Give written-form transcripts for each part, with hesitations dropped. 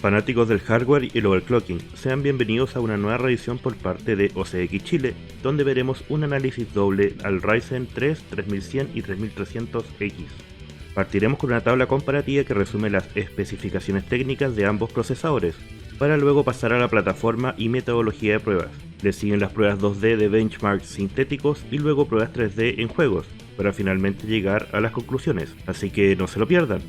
Fanáticos del hardware y el overclocking, sean bienvenidos a una nueva revisión por parte de OCX Chile, donde veremos un análisis doble al Ryzen 3 3100 y 3300X. Partiremos con una tabla comparativa que resume las especificaciones técnicas de ambos procesadores, para luego pasar a la plataforma y metodología de pruebas. Le siguen las pruebas 2D de benchmarks sintéticos y luego pruebas 3D en juegos, para finalmente llegar a las conclusiones, así que no se lo pierdan.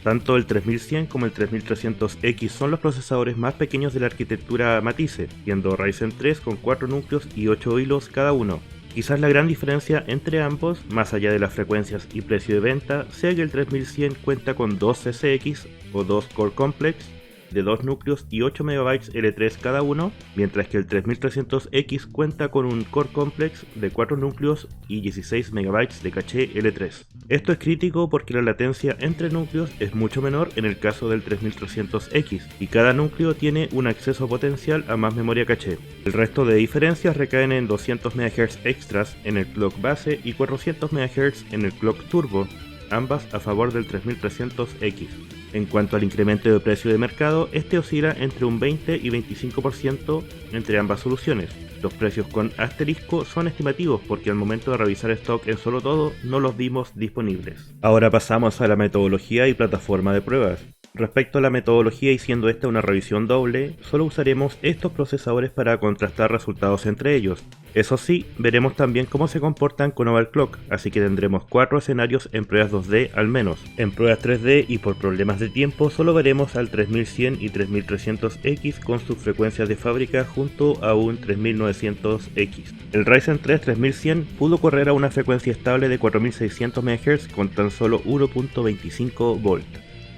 Tanto el 3100 como el 3300X son los procesadores más pequeños de la arquitectura Matice, siendo Ryzen 3 con 4 núcleos y 8 hilos cada uno. Quizás la gran diferencia entre ambos, más allá de las frecuencias y precio de venta, sea que el 3100 cuenta con 2 CCX o 2 Core Complex de 2 núcleos y 8 MB L3 cada uno, mientras que el 3300X cuenta con un Core Complex de 4 núcleos y 16 MB de caché L3. Esto es crítico porque la latencia entre núcleos es mucho menor en el caso del 3300X, y cada núcleo tiene un acceso potencial a más memoria caché. El resto de diferencias recaen en 200 MHz extras en el clock base y 400 MHz en el clock turbo, ambas a favor del 3300X. En cuanto al incremento de precio de mercado, este oscila entre un 20 y 25% entre ambas soluciones. Los precios con asterisco son estimativos porque al momento de revisar stock en Solo Todo no los vimos disponibles. Ahora pasamos a la metodología y plataforma de pruebas. Respecto a la metodología y siendo esta una revisión doble, solo usaremos estos procesadores para contrastar resultados entre ellos. Eso sí, veremos también cómo se comportan con overclock, así que tendremos 4 escenarios en pruebas 2D al menos. En pruebas 3D y por problemas de tiempo solo veremos al 3100 y 3300X con sus frecuencias de fábrica junto a un 3900X. El Ryzen 3 3100 pudo correr a una frecuencia estable de 4600 MHz con tan solo 1.25 V.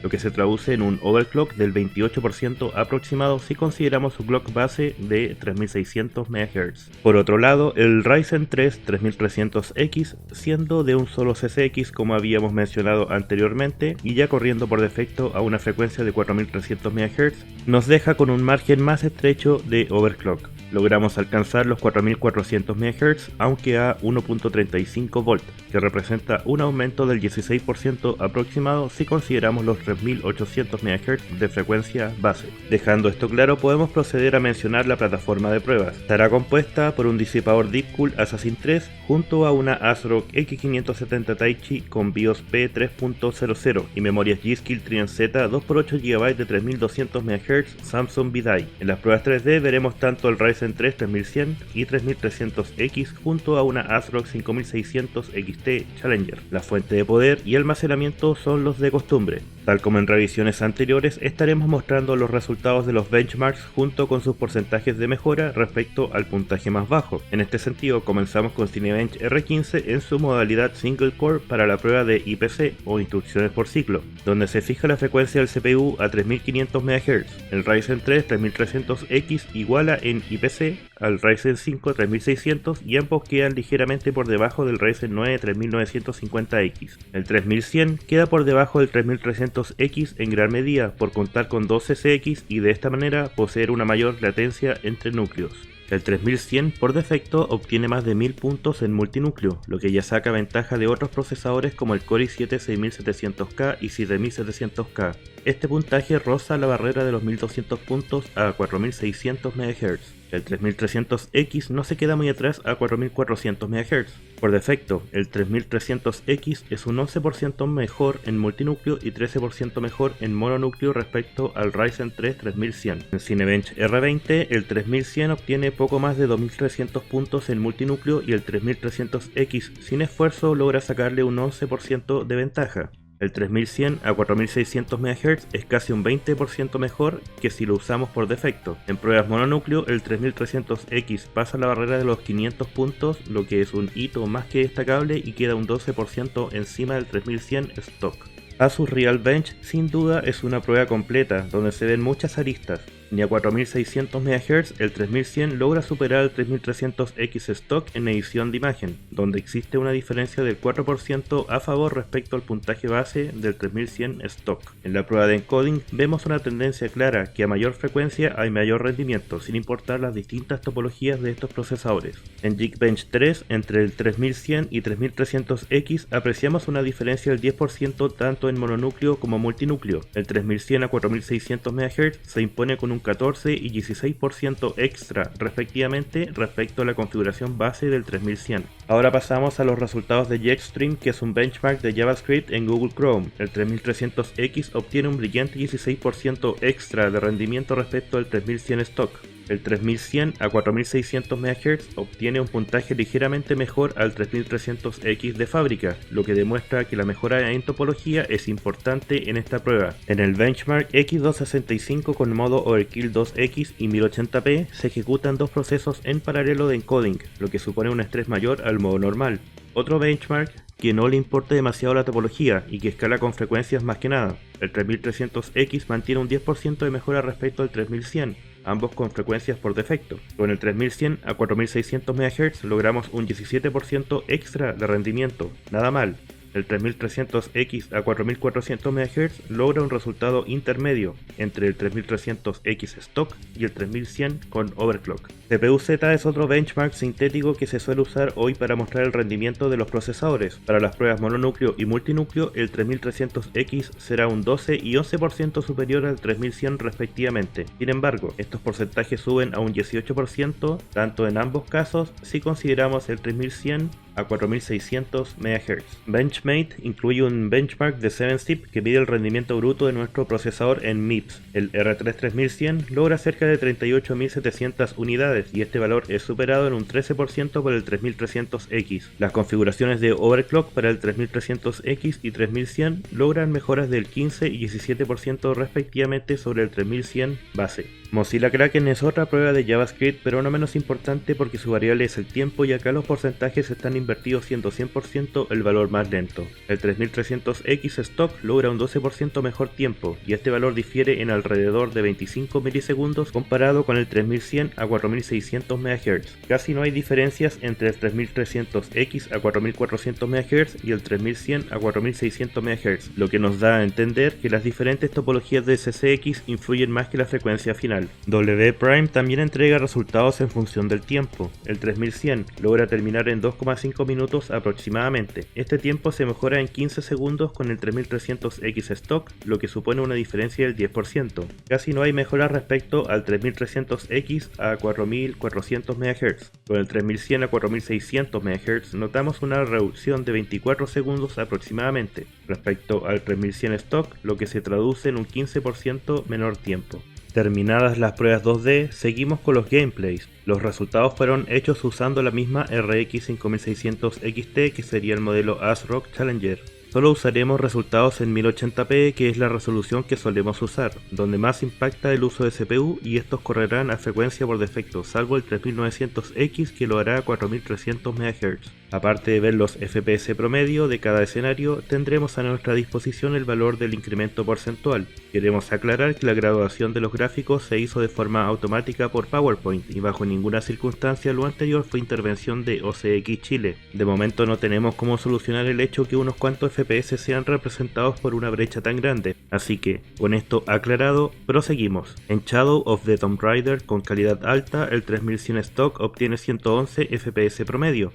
Lo que se traduce en un overclock del 28% aproximado si consideramos su clock base de 3600 MHz. Por otro lado, el Ryzen 3 3300X, siendo de un solo CCX como habíamos mencionado anteriormente y ya corriendo por defecto a una frecuencia de 4300 MHz, nos deja con un margen más estrecho de overclock. Logramos alcanzar los 4400 MHz aunque a 1.35 V, que representa un aumento del 16% aproximado si consideramos los 3800 MHz de frecuencia base. Dejando esto claro, podemos proceder a mencionar la plataforma de pruebas. Estará compuesta por un disipador Deepcool Assassin 3 junto a una ASRock X570 Taichi con BIOS P3.00 y memorias G-Skill Trident Z 2x8 GB de 3200 MHz Samsung VDI. En las pruebas 3D veremos tanto el Ryzen 3 3100 y 3300X junto a una ASRock 5600 XT Challenger. La fuente de poder y almacenamiento son los de costumbre. Tal como en revisiones anteriores, estaremos mostrando los resultados de los benchmarks junto con sus porcentajes de mejora respecto al puntaje más bajo. En este sentido, comenzamos con Cinebench R15 en su modalidad Single Core para la prueba de IPC o instrucciones por ciclo, donde se fija la frecuencia del CPU a 3500 MHz. El Ryzen 3 3300X iguala en IPC al Ryzen 5 3600 y ambos quedan ligeramente por debajo del Ryzen 9 3950X. El 3100 queda por debajo del 3300X en gran medida por contar con 2 CCX y de esta manera poseer una mayor latencia entre núcleos. El 3100 por defecto obtiene más de 1000 puntos en multinúcleo, lo que ya saca ventaja de otros procesadores como el Core i7 6700K y 7700K. Este puntaje roza la barrera de los 1200 puntos a 4600 MHz. El 3300X no se queda muy atrás a 4400 MHz. Por defecto, el 3300X es un 11% mejor en multinúcleo y 13% mejor en mononúcleo respecto al Ryzen 3 3100. En Cinebench R20, el 3100 obtiene poco más de 2300 puntos en multinúcleo y el 3300X sin esfuerzo logra sacarle un 11% de ventaja. El 3100 a 4600 MHz es casi un 20% mejor que si lo usamos por defecto. En pruebas mononúcleo, el 3300X pasa la barrera de los 500 puntos, lo que es un hito más que destacable y queda un 12% encima del 3100 stock. Asus Real Bench sin duda es una prueba completa donde se ven muchas aristas. Ni a 4600 MHz el 3100 logra superar el 3300X stock en edición de imagen, donde existe una diferencia del 4% a favor respecto al puntaje base del 3100 stock. En la prueba de encoding vemos una tendencia clara que a mayor frecuencia hay mayor rendimiento, sin importar las distintas topologías de estos procesadores. En Geekbench 3, entre el 3100 y 3300X apreciamos una diferencia del 10% tanto en mononúcleo como multinúcleo. El 3100 a 4600 MHz se impone con un 14 y 16% extra respectivamente respecto a la configuración base del 3100. Ahora pasamos a los resultados de Jetstream, que es un benchmark de JavaScript en Google Chrome. El 3300X obtiene un brillante 16% extra de rendimiento respecto al 3100 stock. El 3100 a 4600 MHz obtiene un puntaje ligeramente mejor al 3300X de fábrica, lo que demuestra que la mejora en topología es importante en esta prueba. En el benchmark X265 con modo Overkill 2X y 1080p se ejecutan dos procesos en paralelo de encoding, lo que supone un estrés mayor al modo normal. Otro benchmark que no le importa demasiado la topología y que escala con frecuencias más que nada. El 3300X mantiene un 10% de mejora respecto al 3100, ambos con frecuencias por defecto. Con el 3100 a 4600 MHz logramos un 17% extra de rendimiento, nada mal. El 3300X a 4400 MHz logra un resultado intermedio entre el 3300X stock y el 3100 con overclock. CPU-Z es otro benchmark sintético que se suele usar hoy para mostrar el rendimiento de los procesadores. Para las pruebas mononúcleo y multinúcleo, el 3300X será un 12 y 11% superior al 3100 respectivamente. Sin embargo, estos porcentajes suben a un 18% tanto en ambos casos si consideramos el 3100 a 4600 MHz. Benchmate incluye un benchmark de 7-zip que mide el rendimiento bruto de nuestro procesador en MIPS. El R3 3100 logra cerca de 38.700 unidades y este valor es superado en un 13% por el 3300X. Las configuraciones de overclock para el 3300X y 3100 logran mejoras del 15 y 17% respectivamente sobre el 3100 base. Mozilla Kraken es otra prueba de JavaScript, pero no menos importante porque su variable es el tiempo y acá los porcentajes están invertidos siendo 100% el valor más lento. El 3300X stock logra un 12% mejor tiempo y este valor difiere en alrededor de 25 milisegundos comparado con el 3100 a 4600 MHz. Casi no hay diferencias entre el 3300X a 4400 MHz y el 3100 a 4600 MHz, lo que nos da a entender que las diferentes topologías de CCX influyen más que la frecuencia final. W' también entrega resultados en función del tiempo. El 3100 logra terminar en 2,5 minutos aproximadamente. Este tiempo se mejora en 15 segundos con el 3300X stock, lo que supone una diferencia del 10%. Casi no hay mejora respecto al 3300X a 4400 MHz. Con el 3100 a 4600 MHz notamos una reducción de 24 segundos aproximadamente respecto al 3100 stock, lo que se traduce en un 15% menor tiempo. Terminadas las pruebas 2D, seguimos con los gameplays. Los resultados fueron hechos usando la misma RX 5600 XT que sería el modelo ASRock Challenger. Solo usaremos resultados en 1080p, que es la resolución que solemos usar, donde más impacta el uso de CPU y estos correrán a frecuencia por defecto, salvo el 3900X que lo hará a 4300 MHz. Aparte de ver los FPS promedio de cada escenario, tendremos a nuestra disposición el valor del incremento porcentual. Queremos aclarar que la graduación de los gráficos se hizo de forma automática por PowerPoint y bajo ninguna circunstancia lo anterior fue intervención de OCX Chile. De momento no tenemos cómo solucionar el hecho que unos cuantos FPS sean representados por una brecha tan grande, así que, con esto aclarado, proseguimos. En Shadow of the Tomb Raider con calidad alta, el 3100 stock obtiene 111 FPS promedio,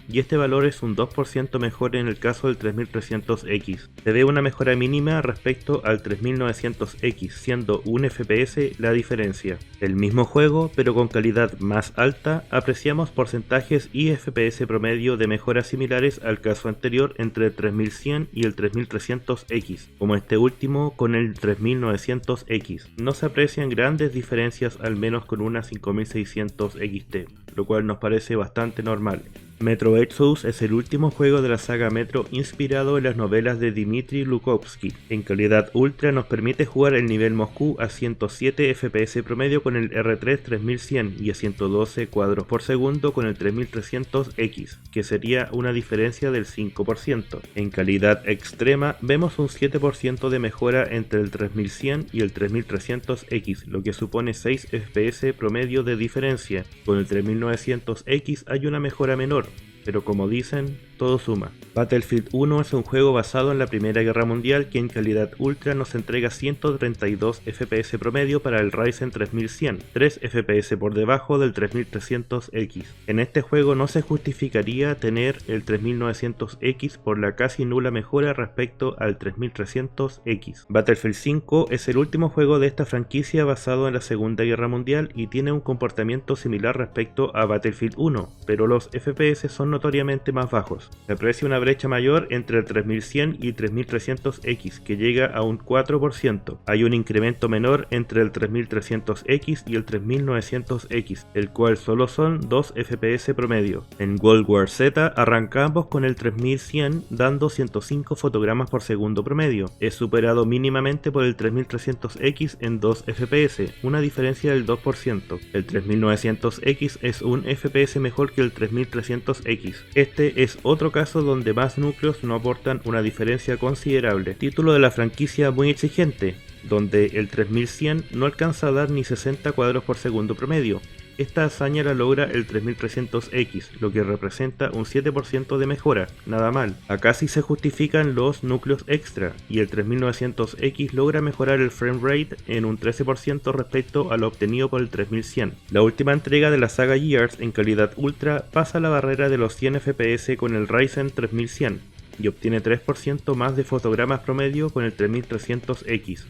y este valor es un 2% mejor en el caso del 3300X. Se ve una mejora mínima respecto al 3900X, siendo un FPS la diferencia. El mismo juego, pero con calidad más alta, apreciamos porcentajes y FPS promedio de mejoras similares al caso anterior entre el 3100 y el 3300X, como este último con el 3900X. No se aprecian grandes diferencias, al menos con una 5600 XT, lo cual nos parece bastante normal. Metro Exodus es el último juego de la saga Metro inspirado en las novelas de Dmitry Glukhovsky. En calidad ultra nos permite jugar el nivel Moscú a 107 FPS promedio con el R3 3100 y a 112 cuadros por segundo con el 3300X, que sería una diferencia del 5%. En calidad extrema vemos un 7% de mejora entre el 3100 y el 3300X, lo que supone 6 FPS promedio de diferencia. Con el 3900X hay una mejora menor, pero como dicen, todo suma. Battlefield 1 es un juego basado en la Primera Guerra Mundial que en calidad ultra nos entrega 132 FPS promedio para el Ryzen 3100, 3 FPS por debajo del 3300X. En este juego no se justificaría tener el 3900X por la casi nula mejora respecto al 3300X. Battlefield 5 es el último juego de esta franquicia basado en la Segunda Guerra Mundial y tiene un comportamiento similar respecto a Battlefield 1, pero los FPS son notoriamente más bajos. Se aprecia una brecha mayor entre el 3100 y 3300X que llega a un 4%. Hay un incremento menor entre el 3300X y el 3900X, el cual solo son 2 FPS promedio. En World War Z arrancamos con el 3100 dando 105 fotogramas por segundo promedio. Es superado mínimamente por el 3300X en 2 FPS, una diferencia del 2%. El 3900X es un FPS mejor que el 3300X. Este es otro caso donde más núcleos no aportan una diferencia considerable. Título de la franquicia muy exigente, donde el 3100 no alcanza a dar ni 60 cuadros por segundo promedio. Esta hazaña la logra el 3300X, lo que representa un 7% de mejora, nada mal. Acá sí se justifican los núcleos extra, y el 3900X logra mejorar el frame rate en un 13% respecto a lo obtenido por el 3100. La última entrega de la saga Gears en calidad ultra pasa la barrera de los 100 FPS con el Ryzen 3100, y obtiene 3% más de fotogramas promedio con el 3300X.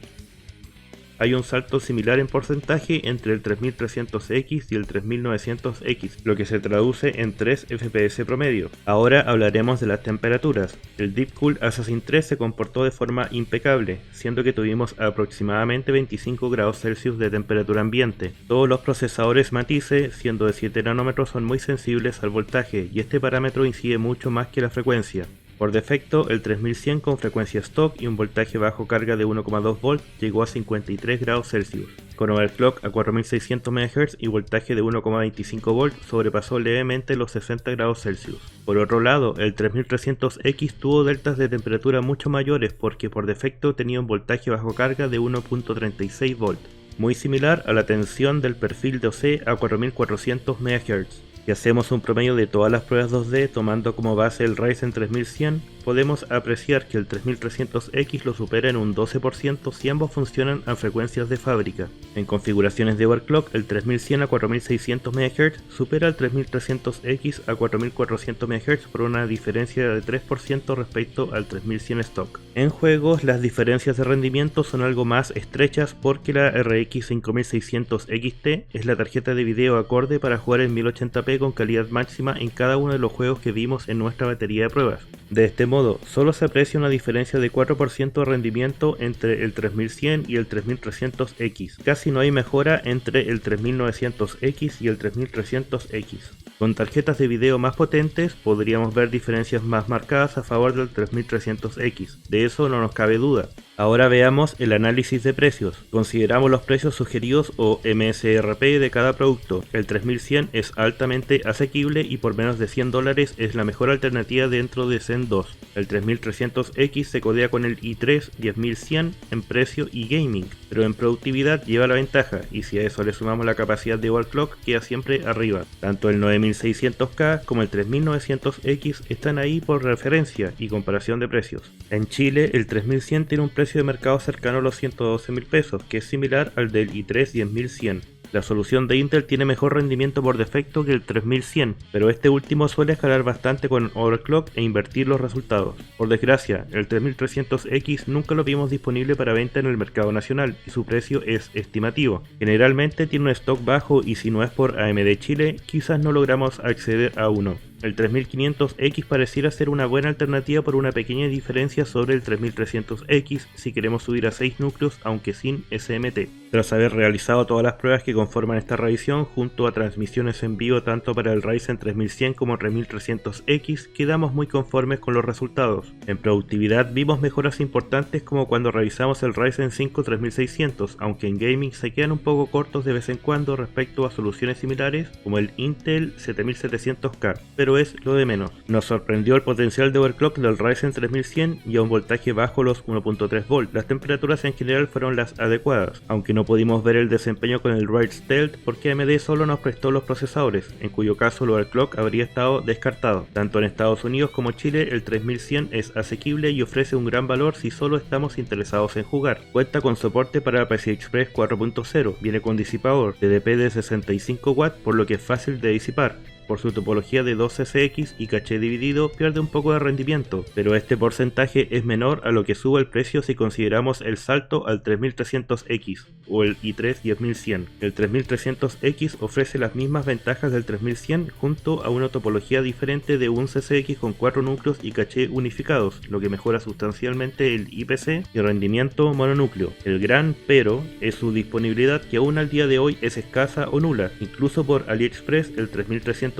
Hay un salto similar en porcentaje entre el 3300X y el 3900X, lo que se traduce en 3 FPS promedio. Ahora hablaremos de las temperaturas. El Deepcool Assassin 3 se comportó de forma impecable, siendo que tuvimos aproximadamente 25 grados Celsius de temperatura ambiente. Todos los procesadores Matice, siendo de 7 nanómetros, son muy sensibles al voltaje, y este parámetro incide mucho más que la frecuencia. Por defecto, el 3100 con frecuencia stock y un voltaje bajo carga de 1,2 V llegó a 53 grados Celsius. Con overclock a 4600 MHz y voltaje de 1,25 V sobrepasó levemente los 60 grados Celsius. Por otro lado, el 3300X tuvo deltas de temperatura mucho mayores porque por defecto tenía un voltaje bajo carga de 1,36 V, muy similar a la tensión del perfil de OC a 4400 MHz. Si hacemos un promedio de todas las pruebas 2D tomando como base el Ryzen 3100, podemos apreciar que el 3300X lo supera en un 12% si ambos funcionan a frecuencias de fábrica. En configuraciones de overclock, el 3100 a 4600 MHz supera al 3300X a 4400 MHz por una diferencia de 3% respecto al 3100 stock. En juegos, las diferencias de rendimiento son algo más estrechas porque la RX 5600 XT es la tarjeta de video acorde para jugar en 1080p con calidad máxima en cada uno de los juegos que vimos en nuestra batería de pruebas. De este modo, solo se aprecia una diferencia de 4% de rendimiento entre el 3100 y el 3300X. Casi no hay mejora entre el 3900X y el 3300X. Con tarjetas de video más potentes podríamos ver diferencias más marcadas a favor del 3300X, de eso no nos cabe duda. Ahora veamos el análisis de precios. Consideramos los precios sugeridos o MSRP de cada producto. El 3100 es altamente asequible y por menos de $100 es la mejor alternativa dentro de Zen 2. El 3300X se codea con el i3 10100 en precio y gaming, pero en productividad lleva la ventaja, y si a eso le sumamos la capacidad de overclock queda siempre arriba. Tanto el 9600K como el 3900X están ahí por referencia y comparación de precios. En Chile el 3100 tiene un precio de mercado cercano a los 112.000 pesos, que es similar al del i3 10100. La solución de Intel tiene mejor rendimiento por defecto que el 3100, pero este último suele escalar bastante con overclock e invertir los resultados. Por desgracia, el 3300X nunca lo vimos disponible para venta en el mercado nacional y su precio es estimativo. Generalmente tiene un stock bajo y si no es por AMD Chile, quizás no logramos acceder a uno. El 3500X pareciera ser una buena alternativa por una pequeña diferencia sobre el 3300X si queremos subir a 6 núcleos aunque sin SMT. Tras haber realizado todas las pruebas que conforman esta revisión junto a transmisiones en vivo tanto para el Ryzen 3100 como el 3300X, quedamos muy conformes con los resultados. En productividad vimos mejoras importantes como cuando revisamos el Ryzen 5 3600, aunque en gaming se quedan un poco cortos de vez en cuando respecto a soluciones similares como el Intel 7700K, pero es lo de menos. Nos sorprendió el potencial de overclock del Ryzen 3100 y a un voltaje bajo los 1.3 V. Las temperaturas en general fueron las adecuadas, aunque no pudimos ver el desempeño con el Raid Stealth porque AMD solo nos prestó los procesadores, en cuyo caso el overclock habría estado descartado. Tanto en Estados Unidos como Chile el 3100 es asequible y ofrece un gran valor si solo estamos interesados en jugar. Cuenta con soporte para PCI Express 4.0, viene con disipador TDP de 65 watts por lo que es fácil de disipar. Por su topología de 2 SX y caché dividido pierde un poco de rendimiento, pero este porcentaje es menor a lo que sube el precio si consideramos el salto al 3300X o el i3 10100. El 3300X ofrece las mismas ventajas del 3100 junto a una topología diferente de un CCX con 4 núcleos y caché unificados, lo que mejora sustancialmente el IPC y rendimiento mononúcleo. El gran pero es su disponibilidad, que aún al día de hoy es escasa o nula. Incluso por AliExpress el 3300X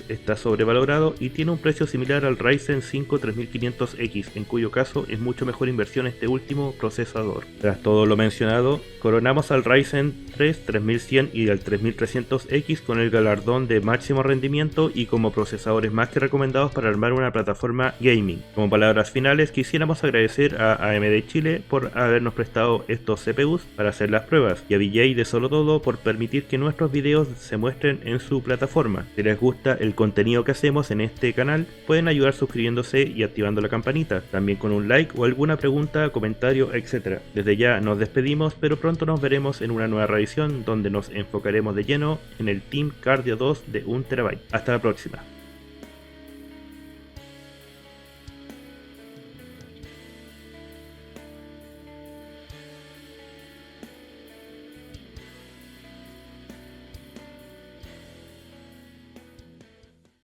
está sobrevalorado y tiene un precio similar al Ryzen 5 3500X, en cuyo caso es mucho mejor inversión este último procesador. Tras todo lo mencionado, coronamos al Ryzen 3 3100 y al 3300X con el galardón de máximo rendimiento y como procesadores más que recomendados para armar una plataforma gaming. Como palabras finales, quisiéramos agradecer a AMD Chile por habernos prestado estos CPUs para hacer las pruebas y a VJ de Solo Todo por permitir que nuestros videos se muestren en su plataforma. Si les gusta el contenido que hacemos en este canal, pueden ayudar suscribiéndose y activando la campanita, también con un like o alguna pregunta, comentario, etc. Desde ya nos despedimos, pero pronto nos veremos en una nueva revisión donde nos enfocaremos de lleno en el Team Cardio 2 de 1 TB. Hasta la próxima.